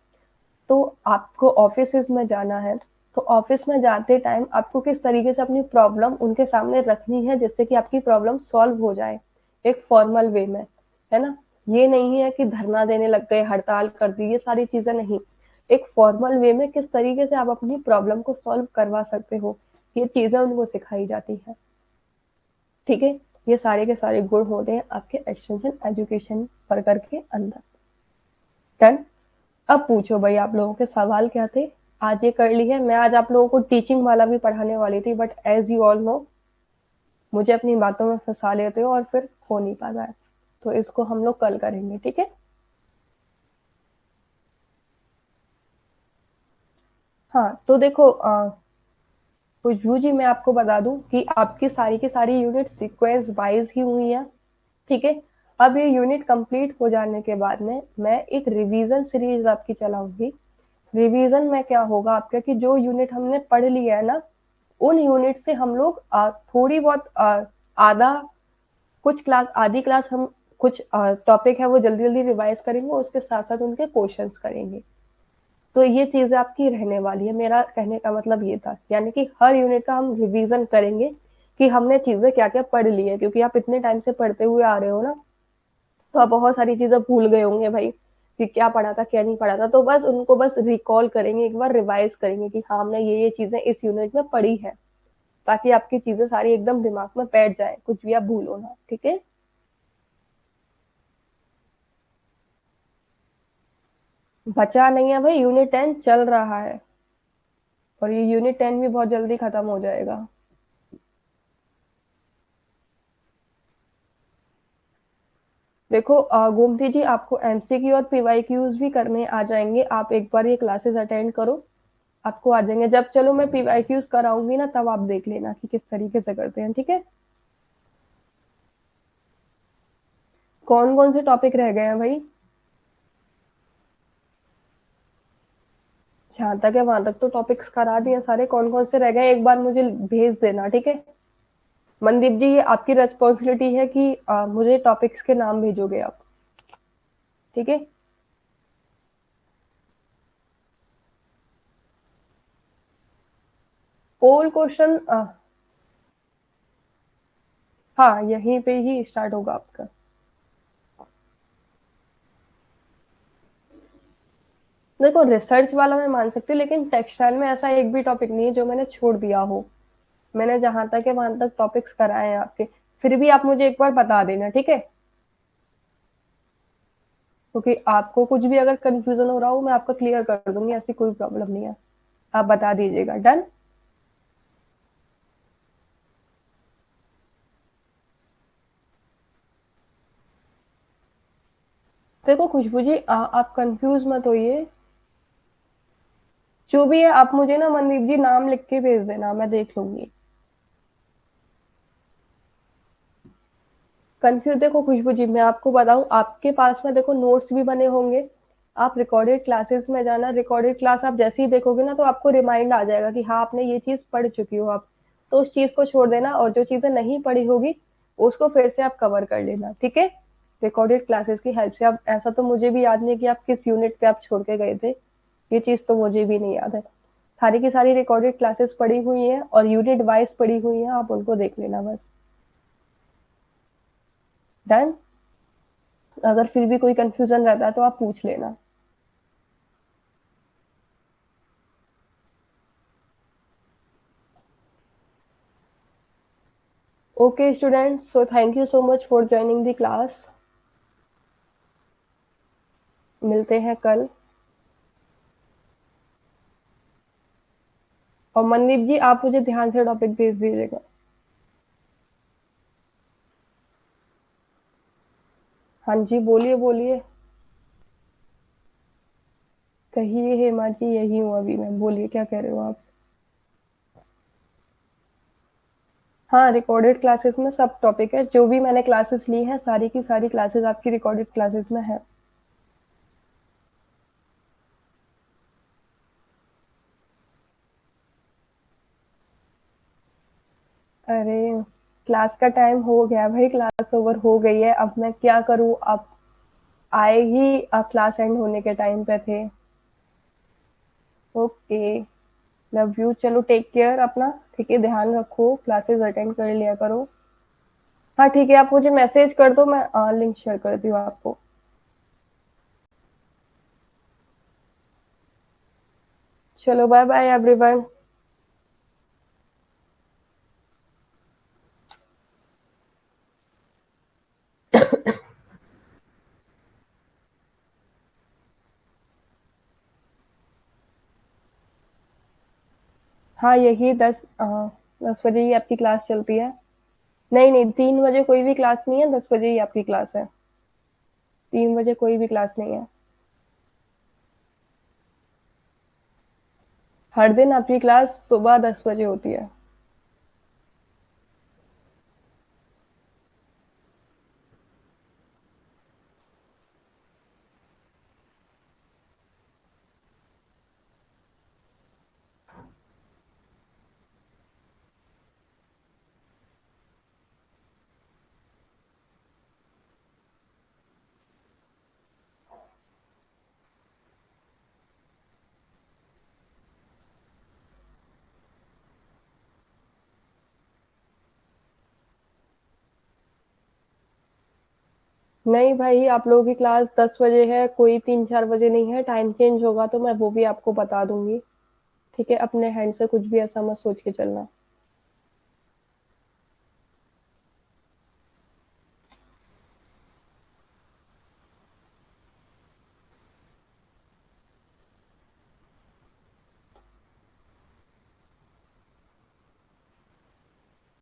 तो आपको ऑफिस में जाना है, तो ऑफिस में जाते टाइम आपको किस तरीके से अपनी प्रॉब्लम उनके सामने रखनी है जिससे कि आपकी प्रॉब्लम सॉल्व हो जाए, एक फॉर्मल वे में, है ना? ये नहीं है कि धरना देने लग गए, हड़ताल कर दी, ये सारी चीजें नहीं। एक फॉर्मल वे में किस तरीके से आप अपनी प्रॉब्लम को सॉल्व करवा सकते हो, ये चीजें उनको सिखाई जाती है, ठीक है? ये सारे के सारे गुण होते हैं आपके एक्सटेंशन एजुकेशन वर्कर के अंदर। डन। अब पूछो भाई, आप लोगों के सवाल क्या थे? आज ये कर ली है, मैं आज आप लोगों को टीचिंग वाला भी पढ़ाने वाली थी, but as you all know मुझे अपनी बातों में फंसा लेते हो और फिर हो नहीं पाता है, तो इसको हम लोग कल करेंगे, ठीक है? हाँ तो देखो खुशबू जी, मैं आपको बता दूं कि आपकी सारी की सारी यूनिट सीक्वेंस वाइज ही हुई है, ठीक है? अब ये यूनिट कंप्लीट हो जाने के बाद में मैं एक रिवीजन सीरीज आपकी चलाऊंगी। रिवीजन में क्या होगा आपका कि जो यूनिट हमने पढ़ लिया है ना, उन यूनिट से हम लोग थोड़ी बहुत आधा कुछ क्लास आधी क्लास हम कुछ टॉपिक है वो जल्दी जल्दी रिवाइज करेंगे, उसके साथ साथ उनके क्वेश्चंस करेंगे। तो ये चीजें आपकी रहने वाली है, मेरा कहने का मतलब ये था, यानी कि हर यूनिट का हम रिवीजन करेंगे कि हमने चीजें क्या क्या पढ़ ली है, क्योंकि आप इतने टाइम से पढ़ते हुए आ रहे हो ना, तो आप बहुत सारी चीजें भूल गए होंगे भाई कि क्या पढ़ा था क्या नहीं पढ़ा था, तो बस उनको बस रिकॉल करेंगे, एक बार रिवाइज करेंगे कि हाँ हमने ये चीजें इस यूनिट में पढ़ी है, ताकि आपकी चीजें सारी एकदम दिमाग में बैठ जाए, कुछ भी आप भूलो ना, ठीक है? बचा नहीं है भाई, यूनिट 10 चल रहा है, और ये यूनिट 10 भी बहुत जल्दी खत्म हो जाएगा। देखो गोमती जी, आपको एमसीक्यू और पीवाईक्यूज भी करने आ जाएंगे, आप एक बार ये क्लासेस अटेंड करो, आपको आ जाएंगे। जब चलो मैं पीवाईक्यूज कराऊंगी ना, तब आप देख लेना कि किस तरीके से करते हैं, ठीक है? कौन कौन से टॉपिक रह गए हैं भाई? जहां तक है वहां तक तो टॉपिक्स करा दिए सारे, कौन कौन से रह गए एक बार मुझे भेज देना, ठीक है? मनदीप जी, ये आपकी रेस्पॉन्सिबिलिटी है कि मुझे टॉपिक्स के नाम भेजोगे आप, ठीक है? पोल क्वेश्चन हाँ यहीं पे ही स्टार्ट होगा आपका। देखो रिसर्च वाला मैं मान सकती हूँ, लेकिन टेक्सटाइल में ऐसा एक भी टॉपिक नहीं है जो मैंने छोड़ दिया हो। मैंने जहां तक है वहां तक टॉपिक्स कराए हैं आपके, फिर भी आप मुझे एक बार बता देना, ठीक है? क्योंकि आपको कुछ भी अगर कंफ्यूजन हो रहा हो मैं आपका क्लियर कर दूंगी, ऐसी कोई प्रॉब्लम नहीं है, आप बता दीजिएगा। डन। देखो खुशबू जी, आप कंफ्यूज मत होइए, जो भी है आप मुझे ना मनदीप जी नाम लिख के भेज देना, मैं देख लूंगी। कंफ्यूज देखो खुशबू जी, मैं आपको बताऊं, आपके पास में देखो नोट्स भी बने होंगे, आप रिकॉर्डेड क्लासेस में जाना, रिकॉर्डेड क्लास आप जैसे ही देखोगे ना तो आपको रिमाइंड आ जाएगा कि हाँ आपने ये चीज़ पढ़ चुकी हो आप, तो उस चीज़ को छोड़ देना और जो चीज़ें नहीं पढ़ी होगी उसको फिर से आप कवर कर लेना, ठीक है। रिकॉर्डेड क्लासेस की हेल्प से। अब ऐसा तो मुझे भी याद नहीं कि आप किस यूनिट पे आप छोड़ के गए थे, ये चीज़ तो मुझे भी नहीं याद है। सारी की सारी रिकॉर्डेड क्लासेस पड़ी हुई हैं और यूनिट वाइज पड़ी हुई हैं, आप उनको देख लेना बस। डन। अगर फिर भी कोई कंफ्यूजन रहता है तो आप पूछ लेना। Okay students, so thank you so much for joining the class. मिलते हैं कल। और मनदीप जी आप मुझे ध्यान से टॉपिक भेज दीजिएगा। हाँ जी, बोलिए बोलिए। कहिए हेमा जी, यही हूँ अभी मैं, बोलिए क्या कह रहे हो आप। हाँ, रिकॉर्डेड क्लासेस में सब टॉपिक है, जो भी मैंने क्लासेस ली हैं सारी की सारी क्लासेस आपकी रिकॉर्डेड क्लासेस में है। अरे क्लास का टाइम हो गया भाई, क्लास ओवर हो गई है, अब मैं क्या करूँ। आप आए ही आप क्लास एंड होने के टाइम पे थे। ओके, लव यू, चलो टेक केयर अपना, ठीक है, ध्यान रखो, क्लासेस अटेंड कर लिया करो। हाँ ठीक है, आप मुझे मैसेज कर दो, मैं लिंक शेयर करती हूँ आपको। चलो बाय बाय एवरीवन। हाँ यही 10 बजे ही आपकी क्लास चलती है। नहीं नहीं, 3 बजे कोई भी क्लास नहीं है, 10 बजे ही आपकी क्लास है। 3 बजे कोई भी क्लास नहीं है। हर दिन आपकी क्लास सुबह 10 बजे होती है। नहीं भाई, आप लोगों की क्लास 10 बजे है, कोई 3-4 बजे नहीं है, टाइम चेंज होगा तो मैं वो भी आपको बता दूंगी। ठीक है, अपने हैंड से कुछ भी ऐसा मत सोच के चलना।